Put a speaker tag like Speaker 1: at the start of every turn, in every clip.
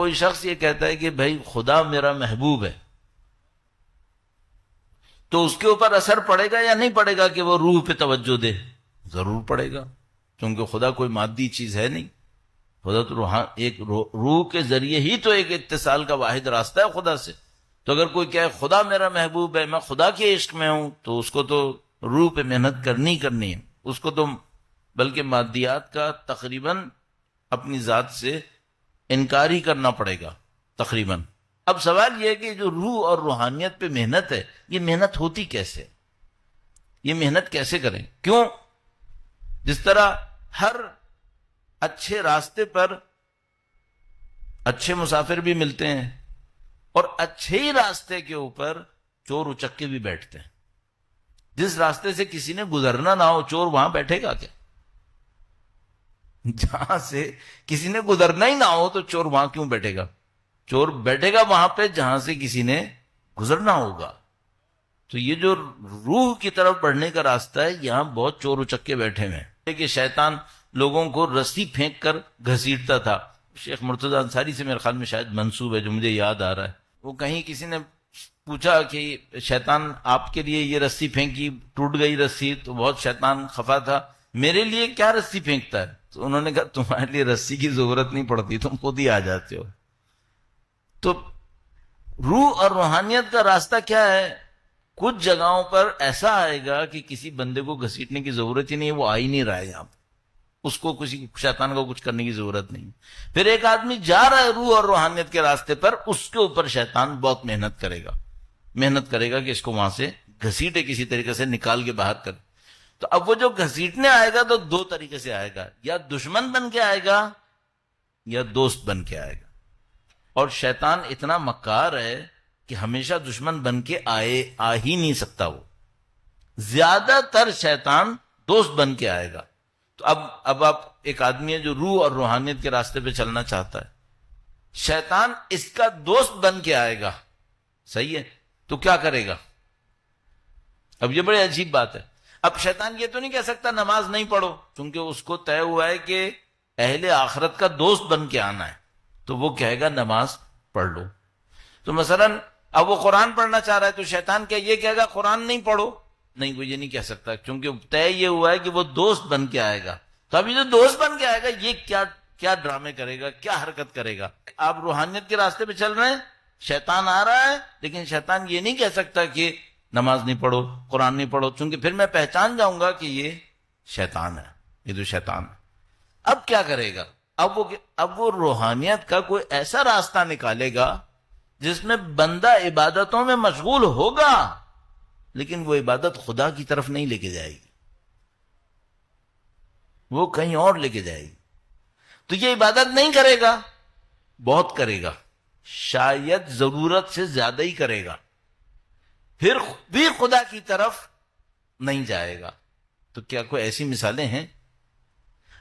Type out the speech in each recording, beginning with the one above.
Speaker 1: کوئی شخص یہ کہتا ہے کہ بھائی خدا میرا محبوب ہے، تو اس کے اوپر اثر پڑے گا یا نہیں پڑے گا کہ وہ روح پہ توجہ دے؟ ضرور پڑے گا، کیونکہ خدا کوئی مادی چیز ہے نہیں. خدا تو ایک روح کے ذریعے ہی تو ایک اتصال کا واحد راستہ ہے خدا سے. تو اگر کوئی کہے خدا میرا محبوب ہے، میں خدا کے عشق میں ہوں، تو اس کو تو روح پہ محنت کرنی ہے. اس کو تو بلکہ مادیات کا تقریباً اپنی ذات سے انکار ہی کرنا پڑے گا تقریباً. اب سوال یہ ہے کہ جو روح اور روحانیت پہ محنت ہے، یہ محنت ہوتی کیسے؟ یہ محنت کیسے کریں؟ کیوں؟ جس طرح ہر اچھے راستے پر اچھے مسافر بھی ملتے ہیں، اور اچھے ہی راستے کے اوپر چور اچکے بھی بیٹھتے ہیں. جس راستے سے کسی نے گزرنا نہ ہو، چور وہاں بیٹھے گا کیا؟ جہاں سے کسی نے گزرنا ہی نہ ہو تو چور وہاں کیوں بیٹھے گا؟ چور بیٹھے گا وہاں پہ جہاں سے کسی نے گزرنا ہوگا. تو یہ جو روح کی طرف بڑھنے کا راستہ ہے، یہاں بہت چور اچکے بیٹھے ہوئے ہیں. کہ شیطان لوگوں کو رسی پھینک کر گھسیٹتا تھا. شیخ مرتضی انصاری سے میرے خیال میں شاید منسوب ہے، جو مجھے یاد آ رہا ہے. وہ کہیں کسی نے پوچھا کہ شیطان آپ کے لیے یہ رسی پھینکی، ٹوٹ گئی رسی، تو بہت شیطان خفا تھا. میرے لیے کیا رسی پھینکتا ہے؟ تو انہوں نے کہا تمہارے لیے رسی کی ضرورت نہیں پڑتی، تم خود ہی آ جاتے ہو. تو روح اور روحانیت کا راستہ کیا ہے؟ کچھ جگہوں پر ایسا آئے گا کہ کسی بندے کو گھسیٹنے کی ضرورت ہی نہیں، وہ آ ہی نہیں رہا ہے یہاں پر، اس کو کسی شیطان کو کچھ کرنے کی ضرورت نہیں. پھر ایک آدمی جا رہا ہے روح اور روحانیت کے راستے پر، اس کے اوپر شیطان بہت محنت کرے گا کہ اس کو وہاں سے گھسیٹے، کسی طریقے سے نکال کے باہر کرے. تو اب وہ جو گھسیٹنے آئے گا تو دو طریقے سے آئے گا، یا دشمن بن کے آئے گا یا دوست بن کے آئے گا. اور شیطان اتنا مکار ہے کہ ہمیشہ دشمن بن کے آ ہی نہیں سکتا. وہ زیادہ تر شیطان دوست بن کے آئے گا. تو اب آپ ایک آدمی ہے جو روح اور روحانیت کے راستے پہ چلنا چاہتا ہے، شیطان اس کا دوست بن کے آئے گا، صحیح ہے؟ تو کیا کرے گا؟ اب یہ بڑی عجیب بات ہے. اب شیطان یہ تو نہیں کہہ سکتا نماز نہیں پڑھو، کیونکہ اس کو طے ہوا ہے کہ اہل آخرت کا دوست بن کے آنا ہے. تو وہ کہے گا نماز پڑھ لو. تو مثلا اب وہ قرآن پڑھنا چاہ رہا ہے، تو شیطان کیا یہ کہے گا قرآن نہیں پڑھو؟ نہیں، وہ یہ نہیں کہہ سکتا، کیونکہ طے یہ ہوا ہے کہ وہ دوست بن کے آئے گا. تو اب یہ جو دوست بن کے آئے گا، یہ کیا ڈرامے کرے گا، کیا حرکت کرے گا؟ آپ روحانیت کے راستے پہ چل رہے ہیں، شیطان آ رہا ہے، لیکن شیطان یہ نہیں کہہ سکتا کہ نماز نہیں پڑھو، قرآن نہیں پڑھو، چونکہ پھر میں پہچان جاؤں گا کہ یہ شیطان ہے، یہ تو شیطان ہے. اب کیا کرے گا؟ اب وہ روحانیت کا کوئی ایسا راستہ نکالے گا جس میں بندہ عبادتوں میں مشغول ہوگا، لیکن وہ عبادت خدا کی طرف نہیں لے کے جائے گی، وہ کہیں اور لے کے جائے گی. تو یہ عبادت نہیں کرے گا، بہت کرے گا، شاید ضرورت سے زیادہ ہی کرے گا، پھر بھی خدا کی طرف نہیں جائے گا. تو کیا کوئی ایسی مثالیں ہیں؟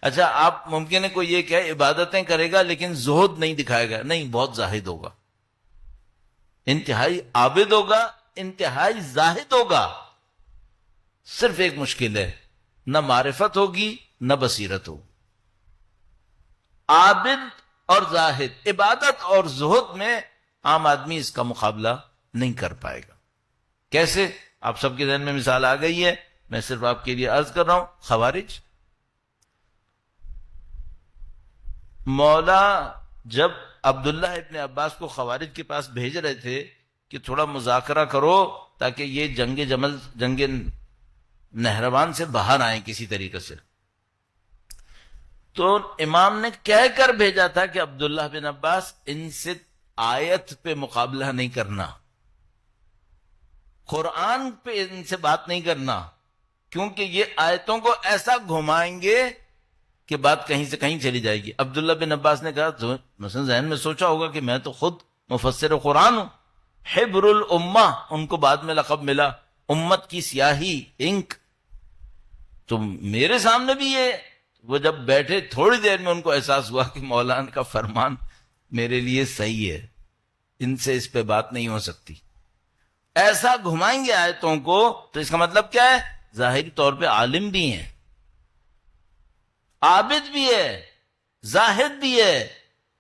Speaker 1: اچھا، آپ ممکن ہے کوئی یہ کہ عبادتیں کرے گا لیکن زہد نہیں دکھائے گا. نہیں، بہت زاہد ہوگا، انتہائی عابد ہوگا، انتہائی زاہد ہوگا. صرف ایک مشکل ہے، نہ معرفت ہوگی نہ بصیرت ہوگی. عابد اور زاہد، عبادت اور زہد میں عام آدمی اس کا مقابلہ نہیں کر پائے گا. کیسے؟ آپ سب کے ذہن میں مثال آ گئی ہے، میں صرف آپ کے لیے عرض کر رہا ہوں. خوارج، مولا جب عبداللہ ابن عباس کو خوارج کے پاس بھیج رہے تھے کہ تھوڑا مذاکرہ کرو تاکہ یہ جنگ نہروان سے باہر آئیں کسی طریقے سے، تو امام نے کہہ کر بھیجا تھا کہ عبداللہ بن عباس ان سے آیت پہ مقابلہ نہیں کرنا، قرآن پہ ان سے بات نہیں کرنا، کیونکہ یہ آیتوں کو ایسا گھمائیں گے کہ بات کہیں سے کہیں چلی جائے گی. عبداللہ بن عباس نے کہا تو مثلا ذہن میں سوچا ہوگا کہ میں تو خود مفسر قرآن ہوں، حبر الامہ ان کو بعد میں لقب ملا، امت کی سیاہی، انک، تو میرے سامنے بھی یہ. وہ جب بیٹھے تھوڑی دیر میں ان کو احساس ہوا کہ مولانا کا فرمان میرے لیے صحیح ہے، ان سے اس پہ بات نہیں ہو سکتی. ایسا گھمائیں گے آیتوں کو. تو اس کا مطلب کیا ہے؟ ظاہری طور پہ عالم بھی ہیں، عابد بھی ہے، زاہد بھی ہے،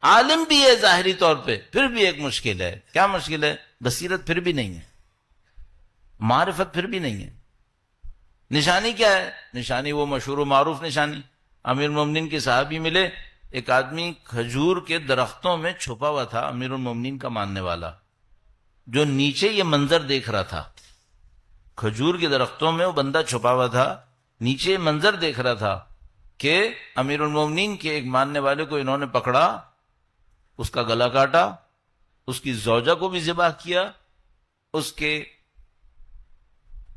Speaker 1: عالم بھی ہے ظاہری طور پہ، پھر بھی ایک مشکل ہے. کیا مشکل ہے؟ بصیرت پھر بھی نہیں ہے، معرفت پھر بھی نہیں ہے. نشانی کیا ہے؟ نشانی وہ مشہور و معروف نشانی. امیر المومنین کے صحابی ملے، ایک آدمی کھجور کے درختوں میں چھپا ہوا تھا، امیر المومنین کا ماننے والا، جو نیچے یہ منظر دیکھ رہا تھا. کھجور کے درختوں میں وہ بندہ چھپا ہوا تھا، نیچے منظر دیکھ رہا تھا کہ امیر المومنین کے ایک ماننے والے کو انہوں نے پکڑا، اس کا گلا کاٹا، اس کی زوجہ کو بھی ذبح کیا، اس کے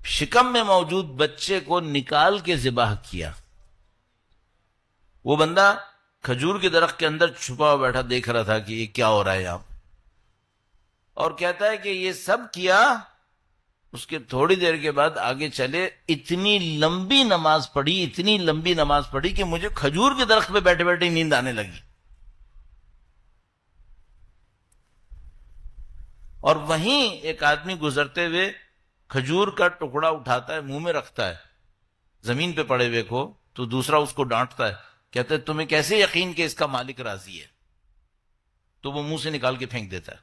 Speaker 1: شکم میں موجود بچے کو نکال کے ذبح کیا. وہ بندہ کھجور کے درخت کے اندر چھپا ہوا بیٹھا دیکھ رہا تھا کہ یہ کیا ہو رہا ہے یہاں، اور کہتا ہے کہ یہ سب کیا. اس کے تھوڑی دیر کے بعد آگے چلے، اتنی لمبی نماز پڑھی، اتنی لمبی نماز پڑھی کہ مجھے کھجور کے درخت پہ بیٹھے بیٹھے نیند آنے لگی. اور وہیں ایک آدمی گزرتے ہوئے کھجور کا ٹکڑا اٹھاتا ہے، منہ میں رکھتا ہے، زمین پہ پڑے ہوئے کو، تو دوسرا اس کو ڈانٹتا ہے، کہتا ہے تمہیں کیسے یقین کہ اس کا مالک راضی ہے؟ تو وہ منہ سے نکال کے پھینک دیتا ہے.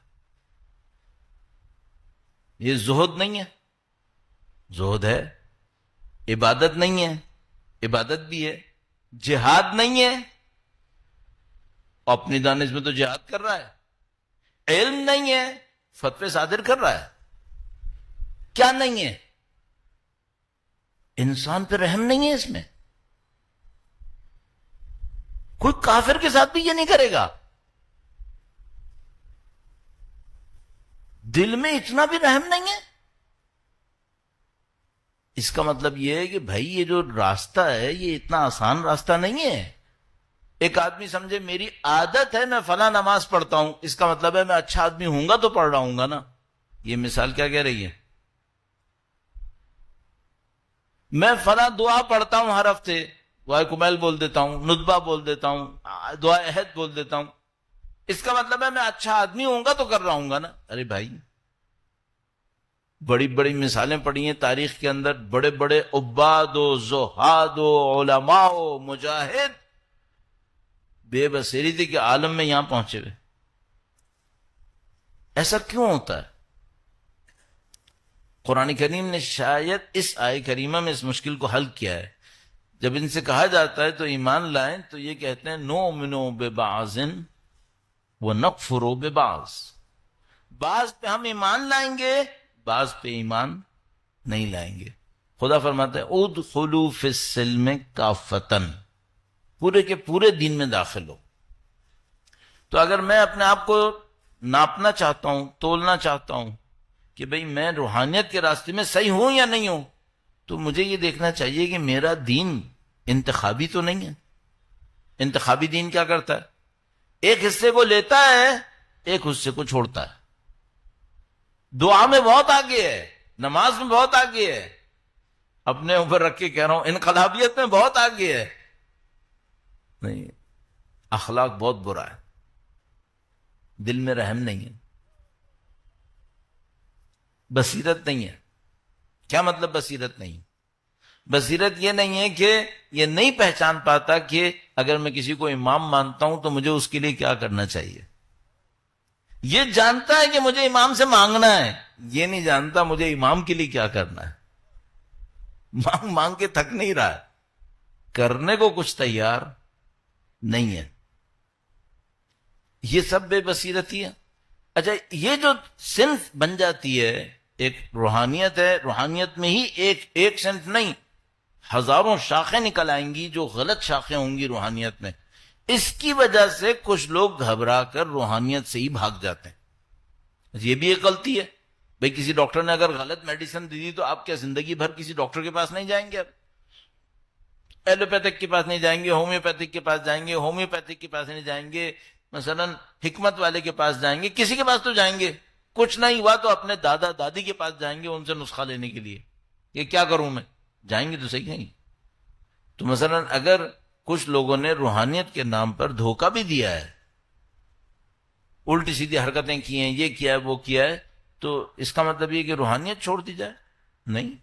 Speaker 1: یہ زہد نہیں ہے، زہد ہے. عبادت نہیں ہے، عبادت بھی ہے. جہاد نہیں ہے، اپنی دانش میں تو جہاد کر رہا ہے. علم نہیں ہے، فتوے صادر کر رہا ہے. کیا نہیں ہے؟ انسان پہ رحم نہیں ہے اس میں. کوئی کافر کے ساتھ بھی یہ نہیں کرے گا. دل میں اتنا بھی رحم نہیں ہے. اس کا مطلب یہ ہے کہ بھائی یہ جو راستہ ہے یہ اتنا آسان راستہ نہیں ہے. ایک آدمی سمجھے میری عادت ہے میں فلاں نماز پڑھتا ہوں، اس کا مطلب ہے میں اچھا آدمی ہوں گا تو پڑھ رہا ہوں گا نا. یہ مثال کیا کہہ رہی ہے؟ میں فلاں دعا پڑھتا ہوں ہر ہفتے، دعائے کمیل بول دیتا ہوں، ندبہ بول دیتا ہوں، دعائے عہد بول دیتا ہوں، اس کا مطلب ہے میں اچھا آدمی ہوں گا تو کر رہا ہوں گا نا. ارے بھائی، بڑی بڑی مثالیں پڑھی ہیں تاریخ کے اندر، بڑے بڑے عباد و زہاد و علماء و مجاہد بے بصیرتی تھی کہ عالم میں یہاں پہنچے ہوئے. ایسا کیوں ہوتا ہے؟ قرآن کریم نے شاید اس آیہ کریمہ میں اس مشکل کو حل کیا ہے. جب ان سے کہا جاتا ہے تو ایمان لائیں، تو یہ کہتے ہیں نؤمنو ببعض ونکفرو ببعض. بعض پہ ہم ایمان لائیں گے، بعض پہ ایمان نہیں لائیں گے. خدا فرماتا ہے ادخلوا فی السلم کافتن، پورے کے پورے دین میں داخل ہو. تو اگر میں اپنے آپ کو ناپنا چاہتا ہوں، تولنا چاہتا ہوں کہ بھئی میں روحانیت کے راستے میں صحیح ہوں یا نہیں ہوں، تو مجھے یہ دیکھنا چاہیے کہ میرا دین انتخابی تو نہیں ہے. انتخابی دین کیا کرتا ہے؟ ایک حصے کو لیتا ہے، ایک حصے کو چھوڑتا ہے. دعا میں بہت آگے ہے، نماز میں بہت آگے ہے، اپنے اوپر رکھ کے کہہ رہا ہوں انقلابیت میں بہت آگے ہے. نہیں، اخلاق بہت برا ہے، دل میں رحم نہیں ہے، بصیرت نہیں ہے. کیا مطلب بصیرت نہیں؟ بصیرت یہ نہیں ہے کہ یہ نہیں پہچان پاتا کہ اگر میں کسی کو امام مانتا ہوں تو مجھے اس کے لیے کیا کرنا چاہیے. یہ جانتا ہے کہ مجھے امام سے مانگنا ہے، یہ نہیں جانتا مجھے امام کے لیے کیا کرنا ہے. مانگ مانگ کے تھک نہیں رہا ہے، کرنے کو کچھ تیار نہیں ہے. یہ سب بے بصیرتی ہے. اچھا، یہ جو صنف بن جاتی ہے، ایک روحانیت ہے، روحانیت میں ہی ایک صنف نہیں، ہزاروں شاخیں نکل آئیں گی جو غلط شاخیں ہوں گی روحانیت میں. اس کی وجہ سے کچھ لوگ گھبرا کر روحانیت سے ہی بھاگ جاتے ہیں. یہ بھی ایک غلطی ہے. بھئی کسی ڈاکٹر نے اگر غلط میڈیسن دی تو آپ کیا زندگی بھر کسی ڈاکٹر کے پاس نہیں جائیں گے؟ اب ایلوپیتھک کے پاس نہیں جائیں گے، ہومیوپیتھک کے پاس جائیں گے، ہومیوپیتھک کے پاس نہیں جائیں گے، مثلا حکمت والے کے پاس جائیں گے، کسی کے پاس تو جائیں گے. کچھ نہیں ہوا تو اپنے دادا دادی کے پاس جائیں گے ان سے نسخہ لینے کے لیے. یہ کیا کروں میں؟ جائیں گے تو صحیح کہیں. تو مثلا اگر کچھ لوگوں نے روحانیت کے نام پر دھوکہ بھی دیا ہے، الٹی سیدھی حرکتیں کی ہیں، یہ کیا ہے وہ کیا ہے، تو اس کا مطلب یہ کہ روحانیت چھوڑ دی جائے؟ نہیں.